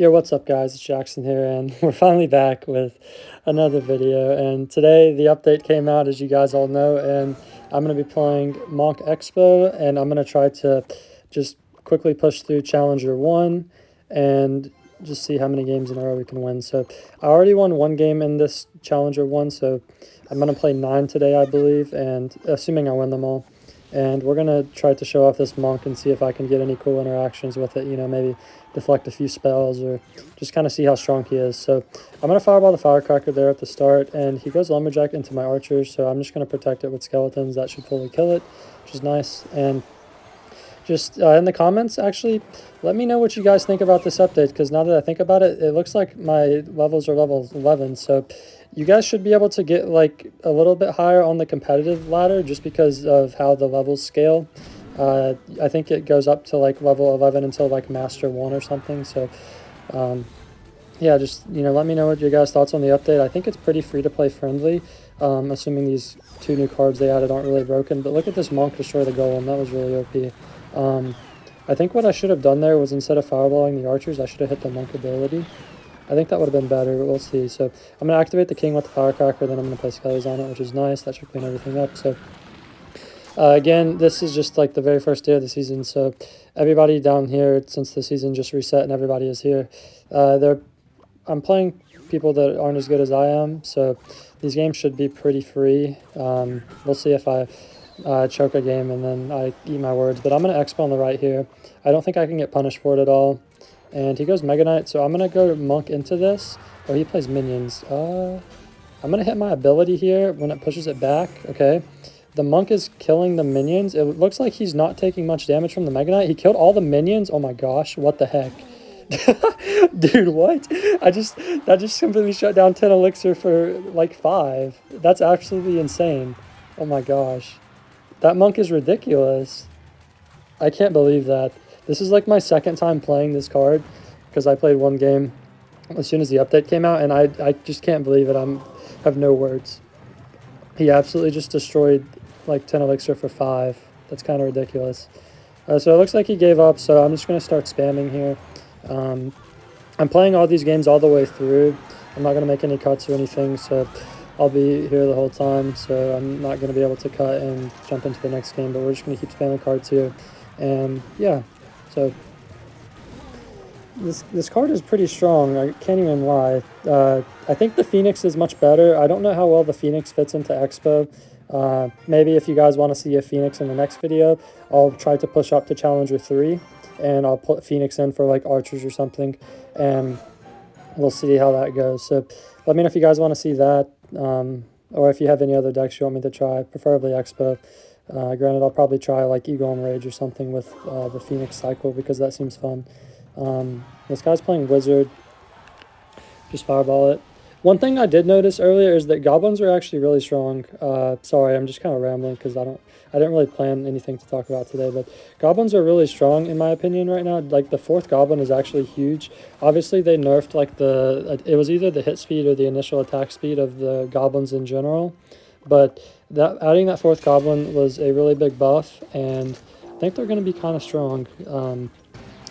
Yo, what's up guys, it's Jackson here, and we're finally back with another video. And today the update came out, as you guys all know, and I'm going to be playing Monk Expo, and I'm going to try to just quickly push through Challenger 1 and just see how many games in a row we can win. So I already won one game in this Challenger 1, so I'm going to play 9 today, I believe, and assuming I win them all. And we're going to try to show off this Monk and see if I can get any cool interactions with it, maybe deflect a few spells or just kind of see how strong he is. So I'm going to fireball the Firecracker there at the start, and he goes Lumberjack into my archers, so I'm just going to protect it with skeletons. That should fully kill it, which is nice. And just in the comments, actually, let me know what you guys think about this update, because now that I think about it, it looks like my levels are level 11, so you guys should be able to get like a little bit higher on the competitive ladder just because of how the levels scale. I think it goes up to like level 11 until like Master 1 or something. So yeah, just let me know what your guys' thoughts on the update. I think it's pretty free to play friendly, assuming these 2 new cards they added aren't really broken. But look at this Monk destroy the Golem. That was really OP. I think what I should have done there was, instead of fireballing the archers, I should have hit the Monk ability. I think that would have been better, but we'll see. So I'm going to activate the King with the Firecracker, then I'm going to play Skellies on it, which is nice. That should clean everything up. So again, this is just like the very first day of the season, so everybody down here, since the season just reset and everybody is here, I'm playing people that aren't as good as I am, so these games should be pretty free. We'll see if I choke a game and then I eat my words, but I'm going to Expo on the right here. I don't think I can get punished for it at all. And he goes Mega Knight, so I'm going to go Monk into this. Oh, he plays minions. I'm going to hit my ability here when it pushes it back. Okay. The Monk is killing the minions. It looks like he's not taking much damage from the Mega Knight. He killed all the minions. Oh my gosh, what the heck? Dude, what? That just completely shut down 10 elixir for like 5. That's absolutely insane. Oh my gosh. That Monk is ridiculous. I can't believe that. This is like my second time playing this card, because I played one game as soon as the update came out, and I just can't believe it. I have no words. He absolutely just destroyed like 10 elixir for 5. That's kind of ridiculous. So it looks like he gave up, so I'm just going to start spamming here. I'm playing all these games all the way through. I'm not going to make any cuts or anything, so I'll be here the whole time, so I'm not going to be able to cut and jump into the next game, but we're just going to keep spamming cards here. And yeah, so this card is pretty strong. I can't even lie. I think the Phoenix is much better. I don't know how well the Phoenix fits into Expo. Maybe if you guys want to see a Phoenix in the next video, I'll try to push up to Challenger 3, and I'll put Phoenix in for like archers or something, and we'll see how that goes. So let me know if you guys want to see that, or if you have any other decks you want me to try, preferably Expo. Granted, I'll probably try like Eagle and Rage or something with the Phoenix cycle, because that seems fun. This guy's playing Wizard. Just fireball it. One thing I did notice earlier is that goblins are actually really strong. Sorry, I'm just kind of rambling because I didn't really plan anything to talk about today, but goblins are really strong in my opinion right now. Like the 4th goblin is actually huge. Obviously they nerfed like it was either the hit speed or the initial attack speed of the goblins in general, but adding that 4th goblin was a really big buff, and I think they're going to be kind of strong.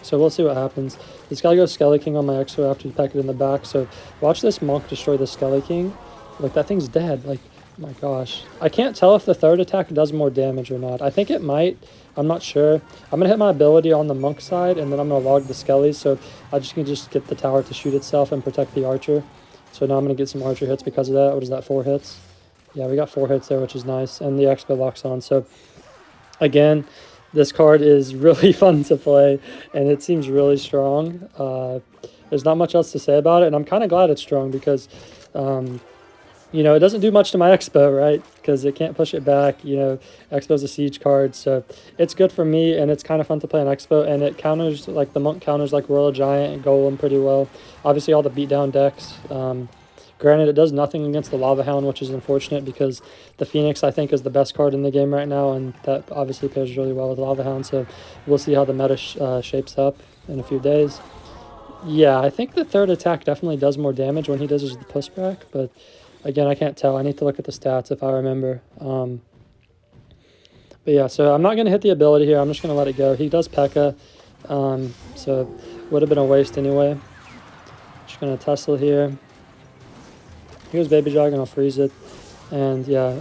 So we'll see what happens. This guy goes Skelly King on my Exo after you peck it in the back. So watch this Monk destroy the Skelly King. Like, that thing's dead. Like, oh my gosh. I can't tell if the 3rd attack does more damage or not. I think it might. I'm not sure. I'm going to hit my ability on the Monk side, and then I'm going to log the Skellies. So I just can get the tower to shoot itself and protect the archer. So now I'm going to get some archer hits because of that. What is that, 4 hits? Yeah, we got 4 hits there, which is nice. And the Expo locks on. So again, this card is really fun to play, and it seems really strong. There's not much else to say about it, and I'm kind of glad it's strong because, it doesn't do much to my Expo, right? Because it can't push it back. Expo's a siege card, so it's good for me, and it's kind of fun to play on Expo, and it counters, like, the Monk counters, like, Royal Giant and Golem pretty well. Obviously, all the beatdown decks. Granted, it does nothing against the Lava Hound, which is unfortunate because the Phoenix, I think, is the best card in the game right now, and that obviously pairs really well with Lava Hound, so we'll see how the meta shapes up in a few days. Yeah, I think the 3rd attack definitely does more damage when he does his pushback, but again, I can't tell. I need to look at the stats if I remember. But yeah, so I'm not going to hit the ability here. I'm just going to let it go. He does P.E.K.K.A, so would have been a waste anyway. Just gonna Tesla here. Here's Baby Dragon, I'll freeze it. And yeah,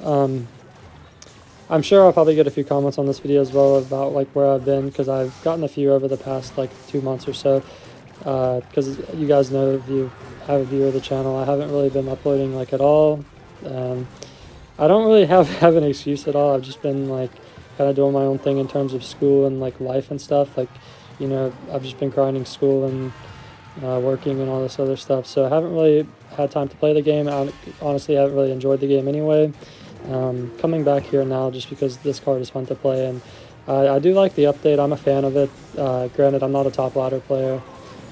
I'm sure I'll probably get a few comments on this video as well about like where I've been, because I've gotten a few over the past like 2 months or so. Because you guys know, if you have a viewer of the channel, I haven't really been uploading like at all. I don't really have an excuse at all. I've just been like kind of doing my own thing in terms of school and like life and stuff. Like, you know, I've just been grinding school and working and all this other stuff. So I haven't really had time to play the game. I honestly haven't really enjoyed the game anyway. Coming back here now just because this card is fun to play, and I do like the update. I'm a fan of it. Granted, I'm not a top ladder player.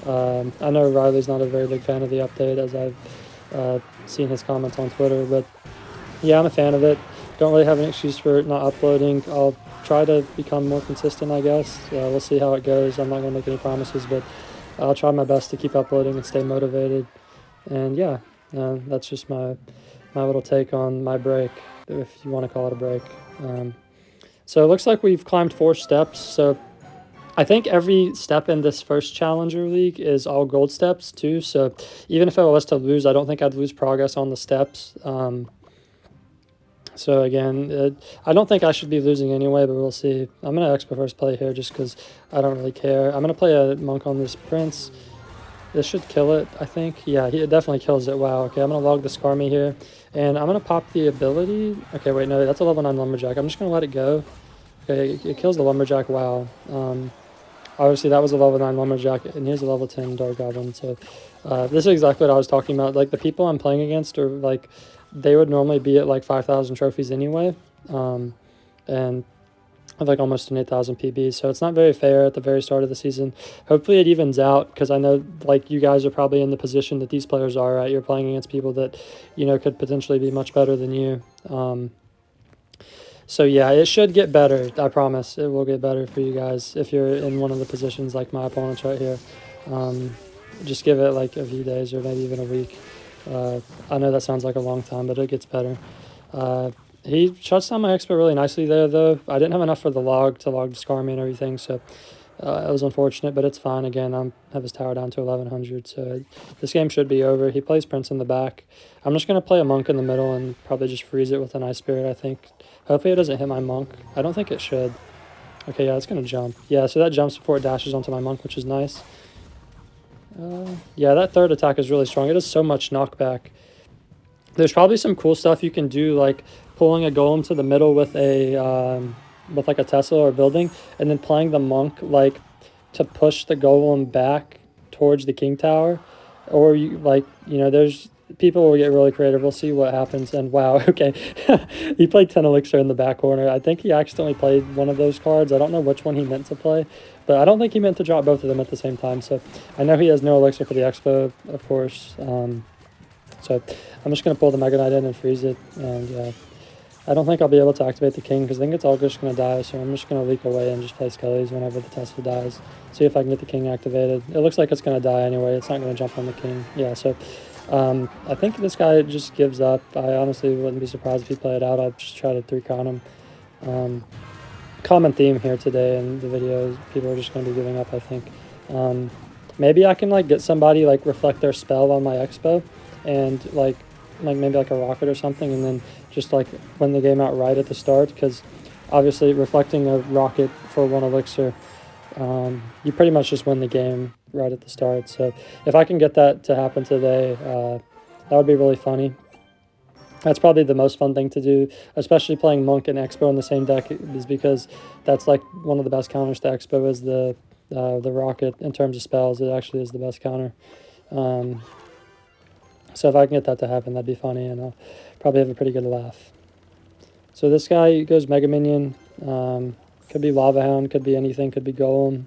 I know Riley's not a very big fan of the update, as I've seen his comments on Twitter, but yeah, I'm a fan of it. Don't really have an excuse for not uploading. I'll try to become more consistent, I guess. We'll see how it goes. I'm not going to make any promises, but I'll try my best to keep uploading and stay motivated. And yeah, that's just my little take on my break, if you want to call it a break. So it looks like we've climbed 4 steps. So I think every step in this first Challenger League is all gold steps too. So even if I was to lose, I don't think I'd lose progress on the steps. So again, I don't think I should be losing anyway, but we'll see. I'm going to Expo first play here just because I don't really care. I'm going to play a monk on this prince. This should kill it, I think. Yeah, it definitely kills it. Wow. Okay, I'm going to log the Skarmy here. And I'm going to pop the ability. Okay, wait, no, that's a level 9 Lumberjack. I'm just going to let it go. Okay, it kills the Lumberjack. Wow. Obviously, that was a level 9 Lumberjack, and here's a level 10 Dark Goblin. So this is exactly what I was talking about. Like, the people I'm playing against are, like, they would normally be at, like, 5,000 trophies anyway. And like almost an 8,000 PB, so it's not very fair at the very start of the season. Hopefully it evens out, because I know like you guys are probably in the position that these players are at. You're playing against people that, you know, could potentially be much better than you. So yeah, it should get better. I promise it will get better for you guys if you're in one of the positions like my opponents right here. Just give it like a few days or maybe even a week. I know that sounds like a long time, but it gets better. He shuts down my Expo really nicely there, though. I didn't have enough for the log to log the Skarmy and everything, so it was unfortunate, but it's fine. Again, I have his tower down to 1100, so this game should be over. He plays Prince in the back. I'm just going to play a Monk in the middle and probably just freeze it with an Ice Spirit, I think. Hopefully it doesn't hit my Monk. I don't think it should. Okay, yeah, it's going to jump. Yeah, so that jumps before it dashes onto my Monk, which is nice. Yeah, that third attack is really strong. It does so much knockback. There's probably some cool stuff you can do, like pulling a golem to the middle with a with like a Tesla or building, and then playing the monk like to push the golem back towards the king tower. Or you like, you know, there's people will get really creative. We'll see what happens. And wow, okay, he played 10 elixir in the back corner. I think he accidentally played one of those cards. I don't know which one he meant to play, but I don't think he meant to drop both of them at the same time. So I know he has no elixir for the Expo, of course. So I'm just going to pull the Mega Knight in and freeze it. And I don't think I'll be able to activate the king, because I think it's all just going to die. So I'm just going to leak away and just play Skellies whenever the Tesla dies. See if I can get the king activated. It looks like it's going to die anyway. It's not going to jump on the king. Yeah, so I think this guy just gives up. I honestly wouldn't be surprised if he played out. I'd just try to 3-count him. Common theme here today in the videos. People are just going to be giving up, I think. Maybe I can like get somebody like reflect their spell on my Expo, and like maybe like a rocket or something, and then just like win the game outright at the start, because obviously reflecting a rocket for 1 elixir, you pretty much just win the game right at the start. So if I can get that to happen today, that would be really funny. That's probably the most fun thing to do, especially playing Monk and Expo in the same deck, is because that's like one of the best counters to Expo is the rocket. In terms of spells, it actually is the best counter. So if I can get that to happen, that'd be funny, and I'll probably have a pretty good laugh. So this guy goes Mega Minion. Could be Lava Hound, could be anything, could be Golem.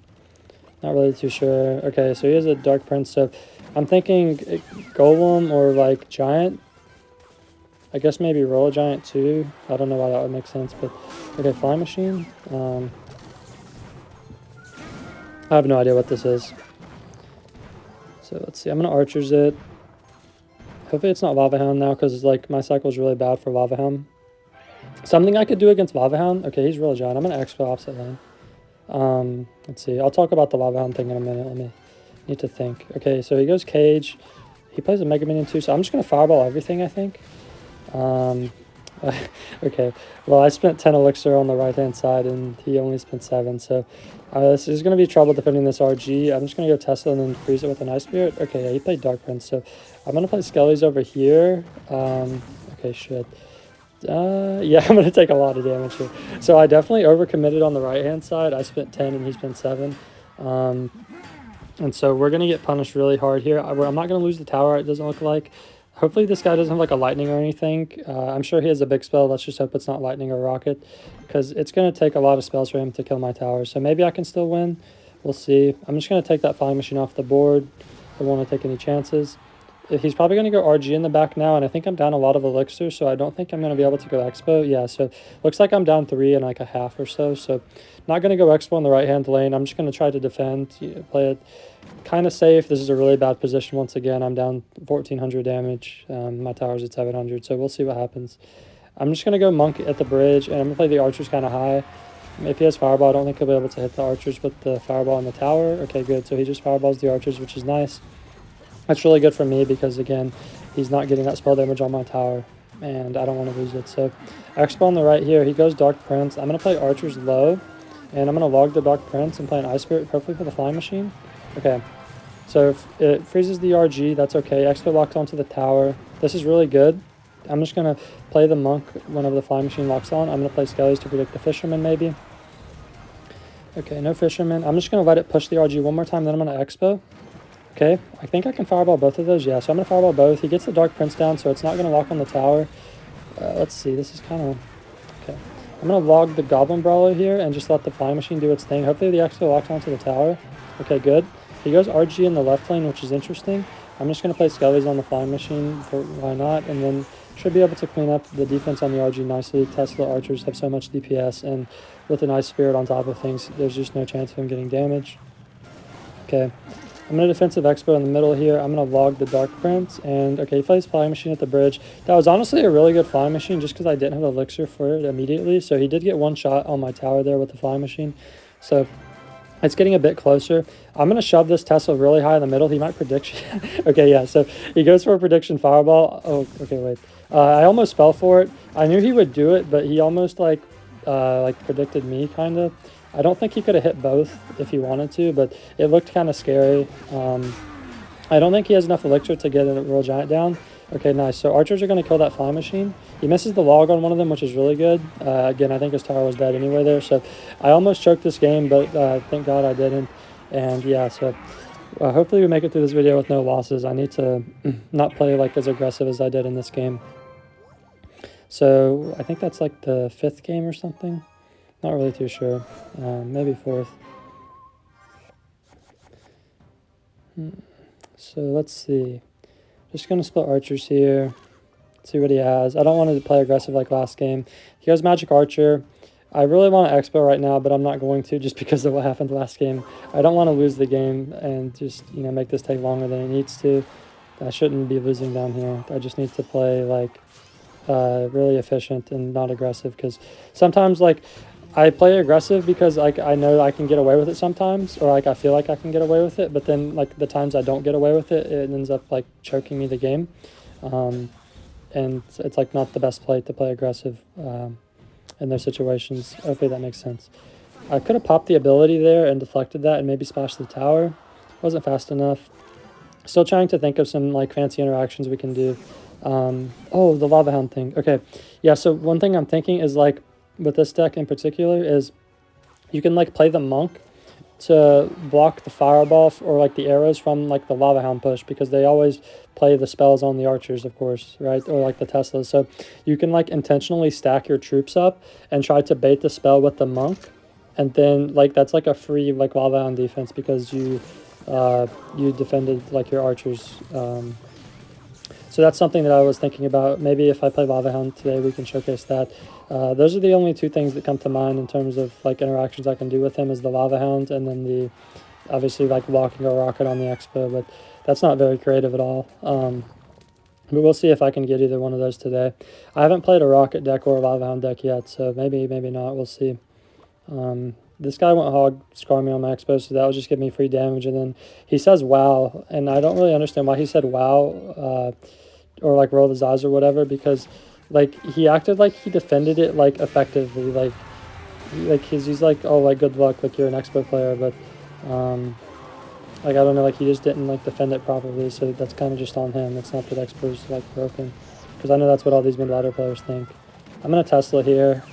Not really too sure. Okay, so he has a Dark Prince, so I'm thinking Golem or like Giant. I guess maybe roll a Giant too. I don't know why that would make sense, but okay, Flying Machine. I have no idea what this is. So let's see, I'm going to Archers it. Hopefully it's not Lava Hound now, because like my cycle is really bad for Lava Hound. Something I could do against Lava Hound. Okay, he's Royal Giant. I'm going to Expo opposite lane. Let's see. I'll talk about the Lava Hound thing in a minute. Let me need to think. Okay, so he goes Cage. he plays a Mega Minion too, so I'm just going to fireball everything, I think. Okay, well, I spent 10 elixir on the right-hand side, and he only spent 7, so this is going to be trouble defending this RG. I'm just going to go Tesla and then freeze it with an Ice Spirit. Okay, yeah, he played Dark Prince, so I'm going to play Skellies over here. Okay, shit. Yeah, I'm going to take a lot of damage here. So I definitely overcommitted on the right-hand side. I spent 10 and he spent 7. And so we're going to get punished really hard here. I'm not going to lose the tower, it doesn't look like. Hopefully this guy doesn't have like a lightning or anything. I'm sure he has a big spell. Let's just hope it's not lightning or rocket, because it's going to take a lot of spells for him to kill my tower. So maybe I can still win. We'll see. I'm just going to take that flying machine off the board. I don't want to take any chances. He's probably going to go RG in the back now, and I think I'm down a lot of elixir, so I don't think I'm going to be able to go Expo. Yeah, so looks like I'm down 3 and like a half or so, so not going to go Expo in the right-hand lane. I'm just going to try to defend, play it kind of safe. This is a really bad position once again. I'm down 1,400 damage. My tower's at 700, so we'll see what happens. I'm just going to go Monk at the bridge, and I'm going to play the archers kind of high. If he has Fireball, I don't think he'll be able to hit the archers with the Fireball in the tower. Okay, good. So he just Fireballs the archers, which is nice. That's really good for me because, again, he's not getting that spell damage on my tower, and I don't want to lose it. So Expo on the right here, he goes Dark Prince. I'm going to play archers low, and I'm going to log the Dark Prince and play an Ice Spirit, hopefully for the Flying Machine. Okay, so if it freezes the RG, that's okay. Expo locks onto the tower. This is really good. I'm just going to play the Monk whenever the Flying Machine locks on. I'm going to play Skellies to predict the Fisherman, maybe. Okay, no Fisherman. I'm just going to let it push the RG one more time, then I'm going to Expo. Okay, I think I can Fireball both of those. Yeah, so I'm going to Fireball both. He gets the Dark Prince down, so it's not going to lock on the tower. Let's see, this is kind of... Okay, I'm going to log the Goblin Brawler here and just let the Flying Machine do its thing. Hopefully the Expo locks onto the tower. Okay, good. He goes RG in the left lane, which is interesting. I'm just going to play Skellies on the Flying Machine, for why not, and then should be able to clean up the defense on the RG nicely. Tesla archers have so much DPS, and with an Ice Spirit on top of things, there's just no chance of him getting damage. Okay. I'm going to defensive Expo in the middle here. I'm going to log the Dark Prince. And, okay, he plays Flying Machine at the bridge. That was honestly a really good Flying Machine just because I didn't have elixir for it immediately. So he did get one shot on my tower there with the Flying Machine. So it's getting a bit closer. I'm going to shove this Tesla really high in the middle. He might prediction. Okay, yeah, so he goes for a prediction Fireball. Oh, okay, wait. I almost fell for it. I knew he would do it, but he almost, like predicted me, kind of. I don't think he could have hit both if he wanted to, but it looked kind of scary. I don't think he has enough elixir to get a Royal Giant down. Okay, nice. So archers are going to kill that Flying Machine. He misses the log on one of them, which is really good. Again, I think his tower was dead anyway there. So I almost choked this game, but thank God I didn't. And yeah, so hopefully we make it through this video with no losses. I need to not play like as aggressive as I did in this game. So I think that's like the 5th game or something. Not really too sure. Maybe 4th. So let's see. Just going to split archers here. See what he has. I don't want to play aggressive like last game. He goes Magic Archer. I really want to Expo right now, but I'm not going to just because of what happened last game. I don't want to lose the game and just, you know, make this take longer than it needs to. I shouldn't be losing down here. I just need to play like really efficient and not aggressive, because sometimes like I play aggressive because like I know I can get away with it sometimes, or like I feel like I can get away with it, but then like the times I don't get away with it, it ends up like choking me the game. And it's like not the best play to play aggressive in those situations. Hopefully that makes sense. I could have popped the ability there and deflected that and maybe splashed the tower. Wasn't fast enough. Still trying to think of some like fancy interactions we can do. Oh, the Lava Hound thing. Okay, yeah, so one thing I'm thinking is like with this deck in particular is you can like play the Monk to block the Fireball or like the arrows from like the Lava Hound push, because they always play the spells on the archers, of course, right? Or like the Teslas. So you can like intentionally stack your troops up and try to bait the spell with the Monk, and then like that's like a free like Lava Hound defense because you defended like your archers. So that's something that I was thinking about. Maybe if I play Lava Hound today, we can showcase that. Those are the only 2 things that come to mind in terms of like interactions I can do with him, is the Lava Hound and then the obviously like walking a rocket on the Expo, but that's not very creative at all. But we'll see if I can get either one of those today. I haven't played a rocket deck or a Lava Hound deck yet, so maybe not. We'll see. this guy went hog scar me on my expo, so that was just giving me free damage. And then he says wow, and I don't really understand why he said wow, or like roll his eyes or whatever, because like he acted like he defended it like effectively, like he's like, oh, like good luck, like you're an expo player, but like I don't know, like he just didn't like defend it properly, so that's kind of just on him. It's not that expo's like broken, because I know that's what all these mid ladder players think. I'm gonna Tesla here.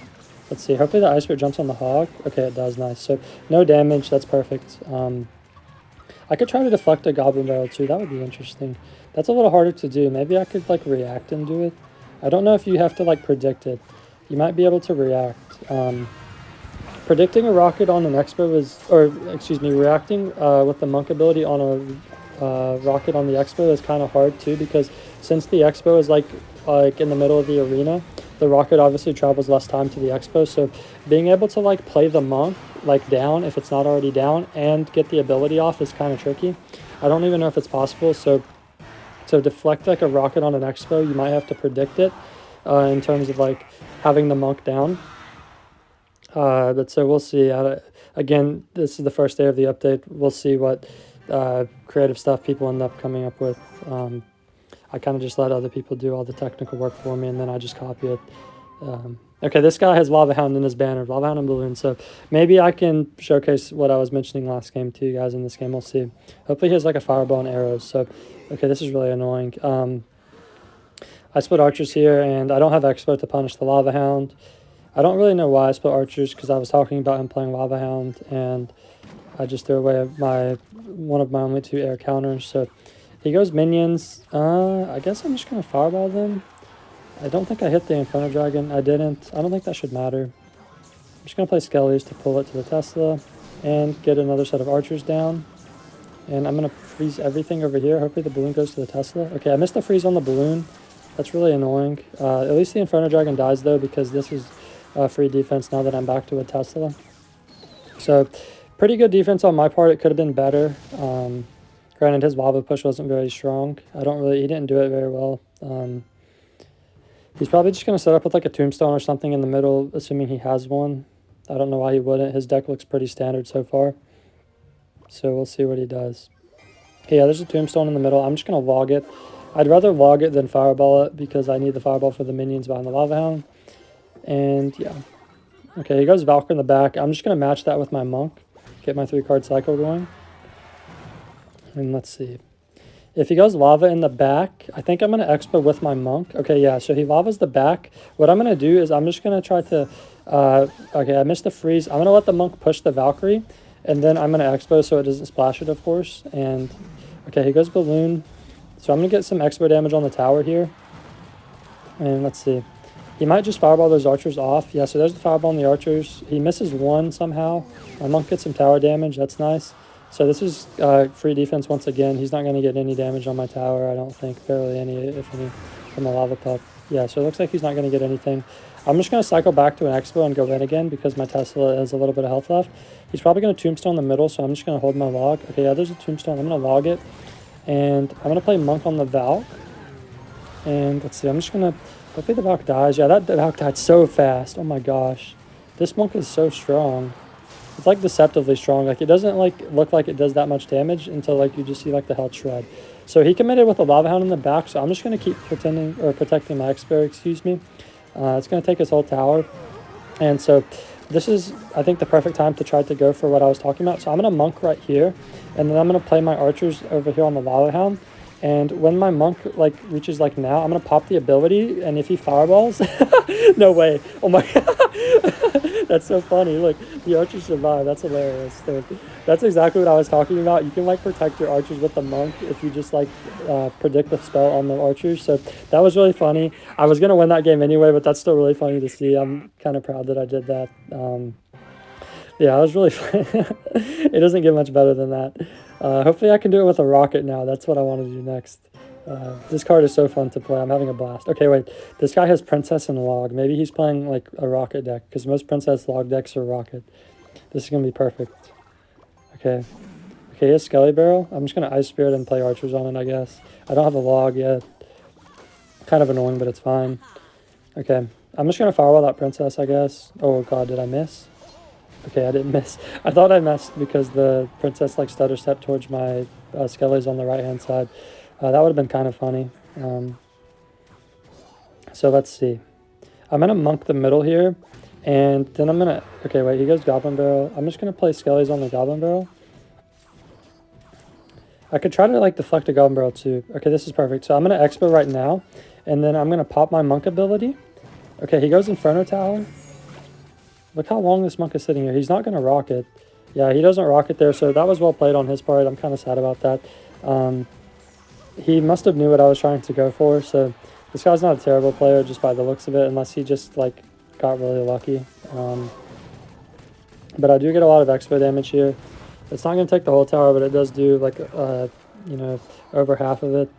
Let's see. Hopefully the Ice Spirit jumps on the hog. Okay, it does. Nice. So no damage. That's perfect. I could try to deflect a Goblin Barrel too. That would be interesting. That's a little harder to do. Maybe I could like react and do it. I don't know if you have to like predict it. You might be able to react. Predicting a rocket on an Expo is, or excuse me, reacting with the Monk ability on a rocket on the Expo is kind of hard too, because since the Expo is like in the middle of the arena, the rocket obviously travels less time to the Expo, so being able to like play the Monk like down if it's not already down and get the ability off is kind of tricky. I don't even know if it's possible, so to deflect like a rocket on an Expo, you might have to predict it in terms of like having the Monk down. But so we'll see. Again, this is the first day of the update. We'll see what creative stuff people end up coming up with. I kind of just let other people do all the technical work for me, and then I just copy it. Okay, this guy has Lava Hound in his banner, Lava Hound and Balloon, so maybe I can showcase what I was mentioning last game to you guys in this game. We'll see. Hopefully he has like a Fireball and arrows, so okay, this is really annoying. I split Archers here, and I don't have Expert to punish the Lava Hound. I don't really know why I split Archers, because I was talking about him playing Lava Hound, and I just threw away one of my only 2 air counters, so he goes minions. I guess I'm just going to Fireball them. I don't think I hit the Inferno Dragon. I didn't. I don't think that should matter. I'm just going to play Skellies to pull it to the Tesla and get another set of Archers down. And I'm going to freeze everything over here. Hopefully the Balloon goes to the Tesla. Okay, I missed the freeze on the Balloon. That's really annoying. At least the Inferno Dragon dies, though, because this is free defense now that I'm back to a Tesla. So, pretty good defense on my part. It could have been better. Granted, his lava push wasn't very strong. He didn't do it very well. He's probably just going to set up with like a Tombstone or something in the middle, assuming he has one. I don't know why he wouldn't. His deck looks pretty standard so far. So we'll see what he does. Yeah, there's a Tombstone in the middle. I'm just going to log it. I'd rather log it than Fireball it, because I need the Fireball for the minions behind the Lava Hound. And yeah. Okay, he goes Valkyrie in the back. I'm just going to match that with my Monk. Get my 3-card cycle going. And let's see. If he goes Lava in the back, I think I'm going to Expo with my Monk. Okay, yeah, so he Lavas the back. What I'm going to do is I'm just going to try to... okay, I missed the freeze. I'm going to let the Monk push the Valkyrie, and then I'm going to Expo so it doesn't splash it, of course. And, okay, he goes Balloon. So I'm going to get some Expo damage on the tower here. And let's see. He might just Fireball those Archers off. Yeah, so there's the Fireball on the Archers. He misses one somehow. My Monk gets some tower damage. That's nice. So this is free defense once again. He's not going to get any damage on my tower, I don't think. Barely any, if any, from the Lava Pup. Yeah, so it looks like he's not going to get anything. I'm just going to cycle back to an Expo and go in again, because my Tesla has a little bit of health left. He's probably going to Tombstone in the middle, so I'm just going to hold my log. Okay, yeah, there's a Tombstone. I'm going to log it. And I'm going to play Monk on the Valk. And let's see, I'm just going to... Hopefully the Valk dies. Yeah, that Valk died so fast. Oh my gosh. This Monk is so strong. It's like deceptively strong. Like it doesn't like look like it does that much damage until like you just see like the health shred. So he committed with a Lava Hound in the back, so I'm just going to keep protecting my Expert, excuse me. It's going to take his whole tower. And so this is, I think, the perfect time to try to go for what I was talking about. So I'm going to Monk right here, and then I'm going to play my Archers over here on the Lava Hound. And when my Monk like reaches like now, I'm going to pop the ability, and if he Fireballs... no way. Oh my god. That's so funny. Look, the Archers survive. That's hilarious. So that's exactly what I was talking about. You can like protect your Archers with the Monk if you just like predict the spell on the Archers. So that was really funny. I was going to win that game anyway, but that's still really funny to see. I'm kind of proud that I did that. Yeah, it was really fun. It doesn't get much better than that. Hopefully I can do it with a rocket now. That's what I want to do next. This card is so fun to play. I'm having a blast. Okay, wait. This guy has Princess and Log. Maybe he's playing like a rocket deck, because most Princess Log decks are rocket. This is going to be perfect. Okay. Okay, he has Skelly Barrel. I'm just going to Ice Spirit and play Archers on it, I guess. I don't have a Log yet. Kind of annoying, but it's fine. Okay. I'm just going to Firewall that Princess, I guess. Oh god, did I miss? Okay, I didn't miss. I thought I missed because the princess like stutter stepped towards my skellies on the right hand side. That would have been kind of funny. So let's see. I'm gonna monk the middle here, and then I'm gonna. Okay, wait. He goes goblin barrel. I'm just gonna play skellies on the goblin barrel. I could try to like deflect a goblin barrel too. Okay, this is perfect. So I'm gonna expo right now, and then I'm gonna pop my monk ability. Okay, he goes Inferno Tower. Look how long this monk is sitting here. He's not gonna rock it. Yeah, he doesn't rock it there, so that was well played on his part. I'm kind of sad about that. He must have knew what I was trying to go for, so this guy's not a terrible player just by the looks of it, unless he just like got really lucky. But I do get a lot of expo damage here. It's not going to take the whole tower, but it does do like, you know, over half of it.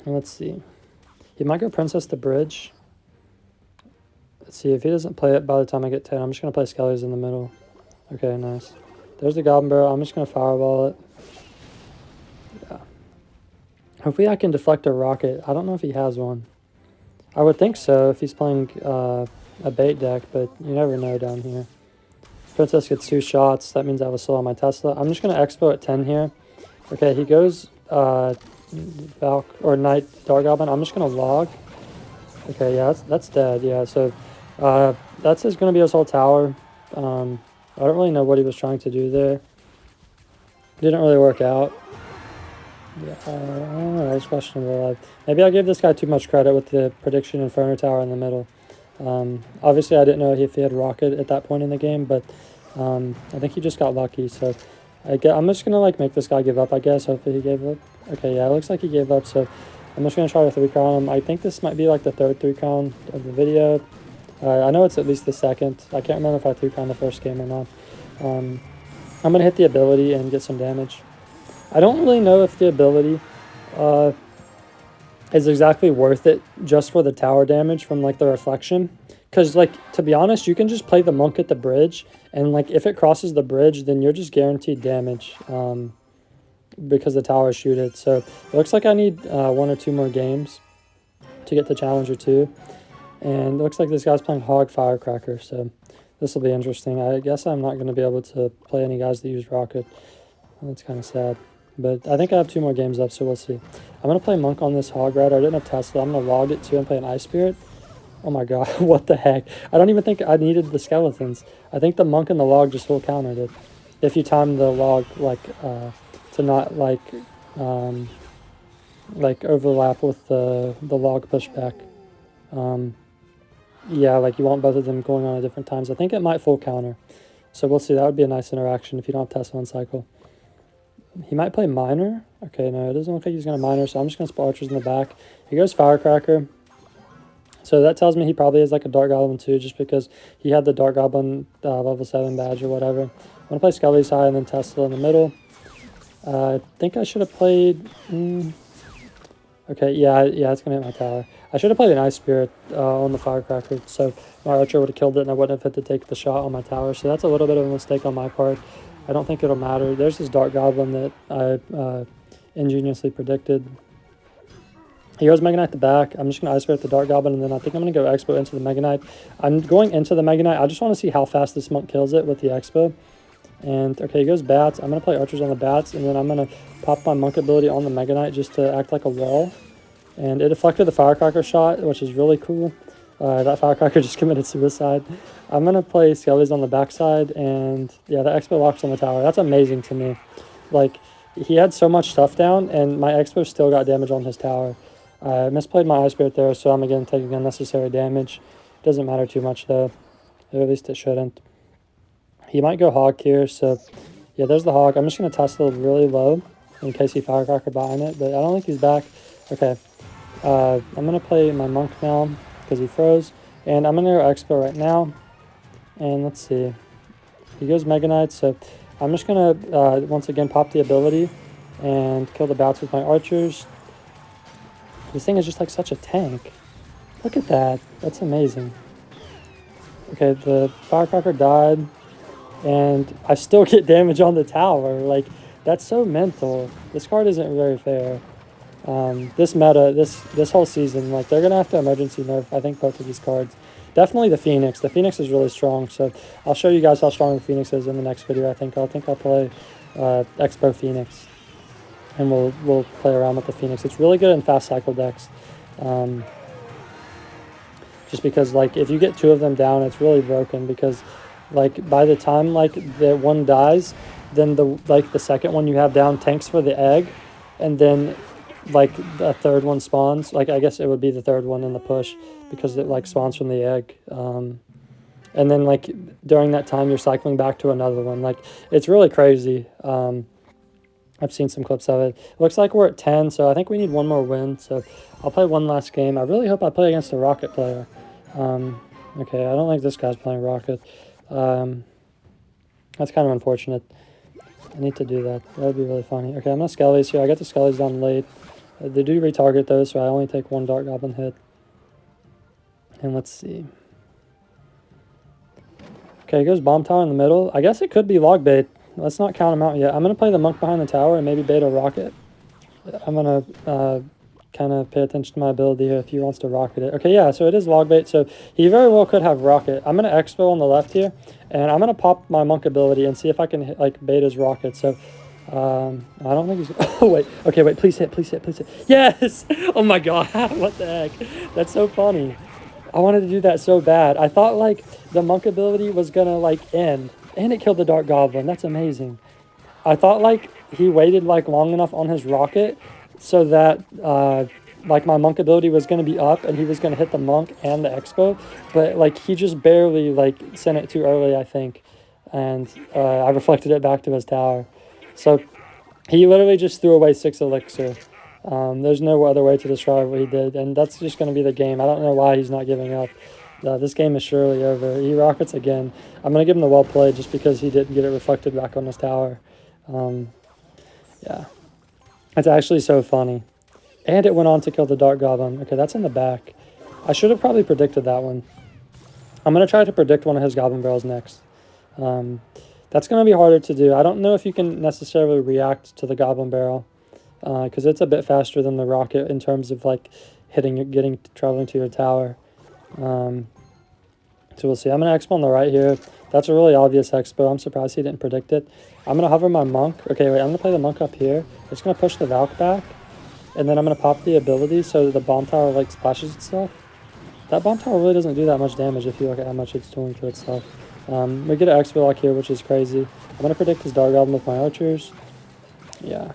And let's see. He might go Princess to Bridge. Let's see, if he doesn't play it by the time I get 10, I'm just going to play Skellies in the middle. Okay, nice. There's the Goblin Barrel. I'm just going to Fireball it. Yeah. Hopefully I can deflect a rocket. I don't know if he has one. I would think so if he's playing a bait deck, but you never know down here. Princess gets 2 shots. That means I have a soul on my Tesla. I'm just going to Expo at 10 here. Okay, he goes Valk or Knight Dark Goblin. I'm just going to log. Okay, yeah, that's dead. Yeah, so that's going to be his whole tower. I don't really know what he was trying to do there. Didn't really work out. Yeah, I don't know. That's questionable. Maybe I gave this guy too much credit with the prediction Inferno Tower in the middle. Obviously, I didn't know if he had Rocket at that point in the game, but I think he just got lucky. So I'm just going to like make this guy give up, I guess. Hopefully he gave up. Okay, yeah, it looks like he gave up. So I'm just going to try to 3-crown him. I think this might be like the third 3-crown of the video. I know it's at least the second. I can't remember if I 3-crowned the first game or not. I'm going to hit the ability and get some damage. I don't really know if the ability is exactly worth it just for the tower damage from like the reflection. Because like, to be honest, you can just play the monk at the bridge, and like if it crosses the bridge, then you're just guaranteed damage because the towers shoot it. So it looks like I need 1 or 2 more games to get the Challenger 2. And it looks like this guy's playing Hog Firecracker, so this will be interesting. I guess I'm not going to be able to play any guys that use Rocket. That's kind of sad. But I think I have 2 more games left, so we'll see. I'm going to play Monk on this Hog Rider. I didn't have Tesla. I'm going to log it too and play an Ice Spirit. Oh my god, what the heck? I don't even think I needed the skeletons. I think the Monk and the log just full countered it. If you time the log, like, to not, like overlap with the log pushback. Yeah, like you want both of them going on at different times. I think it might full counter. So we'll see. That would be a nice interaction if you don't have Tesla on cycle. He might play Miner. Okay, no, it doesn't look like he's going to Miner, so I'm just going to spot Archers in the back. He goes Firecracker. So that tells me he probably has like a Dark Goblin too, just because he had the Dark Goblin level 7 badge or whatever. I'm going to play Skelly's high and then Tesla in the middle. I think I should have played... Okay, yeah, it's going to hit my tower. I should have played an Ice Spirit on the Firecracker, so my Archer would have killed it and I wouldn't have had to take the shot on my tower. So that's a little bit of a mistake on my part. I don't think it'll matter. There's this Dark Goblin that I ingeniously predicted. He goes Mega Knight the back. I'm just going to Ice Spirit the Dark Goblin, and then I think I'm going to go Expo into the Mega Knight. I'm going into the Mega Knight. I just want to see how fast this monk kills it with the Expo. And, okay, he goes Bats. I'm going to play Archers on the Bats, and then I'm going to pop my monk ability on the Mega Knight just to act like a wall. And it deflected the Firecracker shot, which is really cool. That Firecracker just committed suicide. I'm going to play Skellies on the backside, and yeah, the Expo locks on the tower. That's amazing to me. Like, he had so much stuff down, and my Expo still got damage on his tower. I misplayed my Ice Spirit there, so I'm again taking unnecessary damage. Doesn't matter too much, though. Or at least it shouldn't. He might go Hog here, so yeah, there's the Hog. I'm just going to Tesla really low in case he Firecracker behind it, but I don't think he's back. Okay. I'm going to play my Monk now because he froze, and I'm going to go Expo right now. And let's see. He goes Mega Knight, so I'm just going to, once again, pop the ability and kill the Bats with my Archers. This thing is just like such a tank. Look at that. That's amazing. Okay, the Firecracker died, and I still get damage on the tower. Like, that's so mental. This card isn't very fair. This meta, this whole season, like, they're going to have to emergency nerf, I think, both of these cards. definitely the Phoenix. The Phoenix is really strong, so I'll show you guys how strong the Phoenix is in the next video. I think I'll play XBOW Phoenix, and we'll play around with the Phoenix. It's really good in fast cycle decks. Just because, like, if you get 2 of them down, it's really broken, because, like, by the time, like, the one dies, then the second one you have down tanks for the egg, and then, like, a third one spawns. Like, I guess it would be the third one in the push, because it, like, spawns from the egg. And then, like, during that time, you're cycling back to another one. Like, it's really crazy. I've seen some clips of it. It looks like we're at 10, so I think we need one more win. So I'll play one last game. I really hope I play against a Rocket player. Okay, I don't think this guy's playing Rocket. That's kind of unfortunate. I need to do that. That would be really funny. Okay, I'm going to Skellies here. I get the Skellies down late. They do retarget those, so I only take 1 Dark Goblin hit. And let's see. Okay, he goes Bomb Tower in the middle. I guess it could be Log Bait. Let's not count him out yet. I'm going to play the Monk behind the tower and maybe bait a Rocket. I'm going to kind of pay attention to my ability here if he wants to Rocket it. Okay, yeah, so it is Log Bait, so he very well could have Rocket. I'm going to Expo on the left here, and I'm going to pop my Monk ability and see if I can hit, like, bait his Rocket. So I don't think he's... Oh, wait. Okay, wait. Please hit. Please hit. Please hit. Yes! Oh, my God. What the heck? That's so funny. I wanted to do that so bad. I thought, like, the Monk ability was going to, like, end. And it killed the Dark Goblin. That's amazing. I thought, like, he waited, like, long enough on his Rocket so that, like, my Monk ability was going to be up and he was going to hit the Monk and the Expo. But, like, he just barely, like, sent it too early, I think. And I reflected it back to his tower. So he literally just threw away 6 elixir. There's no other way to describe what he did. And that's just going to be the game. I don't know why he's not giving up. This game is surely over. He Rockets again. I'm going to give him the well played just because he didn't get it reflected back on his tower. Yeah. It's actually so funny. And it went on to kill the Dark Goblin. Okay, that's in the back. I should have probably predicted that one. I'm going to try to predict one of his Goblin Barrels next. That's going to be harder to do. I don't know if you can necessarily react to the Goblin Barrel, because it's a bit faster than the Rocket in terms of, like, traveling to your tower. So we'll see. I'm going to Expo on the right here. That's a really obvious Expo. I'm surprised he didn't predict it. I'm going to hover my Monk. Okay, wait, I'm going to play the Monk up here. It's going to push the Valk back. And then I'm going to pop the ability so the Bomb Tower, like, splashes itself. That Bomb Tower really doesn't do that much damage if you look at how much it's doing to itself. We get an Expo lock here, which is crazy. I'm going to predict his Dark Goblin with my archers. Yeah,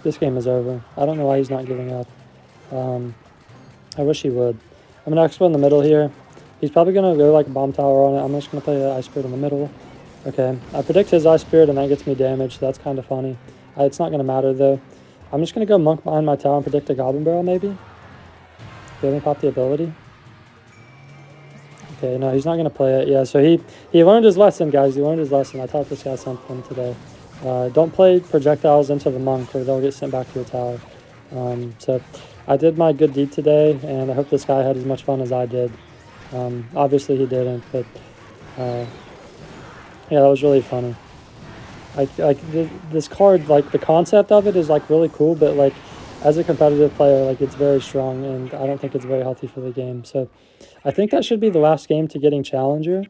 this game is over. I don't know why he's not giving up. I wish he would. I'm going to Expo in the middle here. He's probably going to go, like, Bomb Tower on it. I'm just going to play the Ice Spirit in the middle. Okay, I predict his Ice Spirit, and that gets me damage, so that's kind of funny. It's not going to matter, though. I'm just going to go Monk behind my tower and predict a Goblin Barrel, maybe. Okay, let me pop the ability. Okay, no, he's not going to play it. Yeah, so he learned his lesson, guys. He learned his lesson. I taught this guy something today. Don't play projectiles into the Monk, or they'll get sent back to your tower. So I did my good deed today, and I hope this guy had as much fun as I did. Obviously he didn't, but yeah, that was really funny. This card, like, the concept of it is, like, really cool, but, like, as a competitive player, like, it's very strong, and I don't think it's very healthy for the game. So I think that should be the last game to getting Challenger,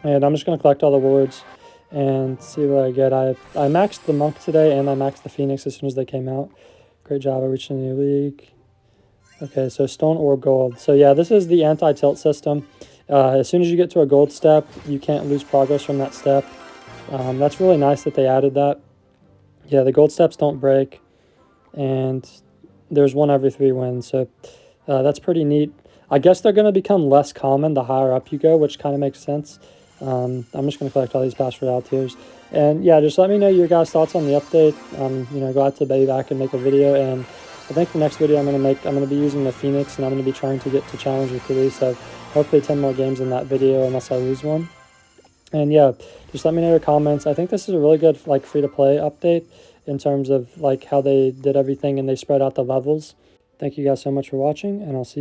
and I'm just going to collect all the wards and see what I get. I maxed the Monk today, and I maxed the Phoenix as soon as they came out. Great job. I reached a new league. Okay, so Stone or Gold. So yeah, this is the anti-tilt system. As soon as you get to a gold step, you can't lose progress from that step. That's really nice that they added that. Yeah, the gold steps don't break, and there's 1 every 3 wins, so that's pretty neat. I guess they're going to become less common the higher up you go, which kind of makes sense. I'm just going to collect all these past Royale tiers. And yeah, just let me know your guys' thoughts on the update. You know, glad to be back and make a video, and I think the next video I'm going to be using the Phoenix, and I'm going to be trying to get to Challenger 3, so hopefully 10 more games in that video unless I lose one. And yeah, just let me know your comments. I think this is a really good, like, free-to-play update in terms of, like, how they did everything and they spread out the levels. Thank you guys so much for watching, and I'll see you.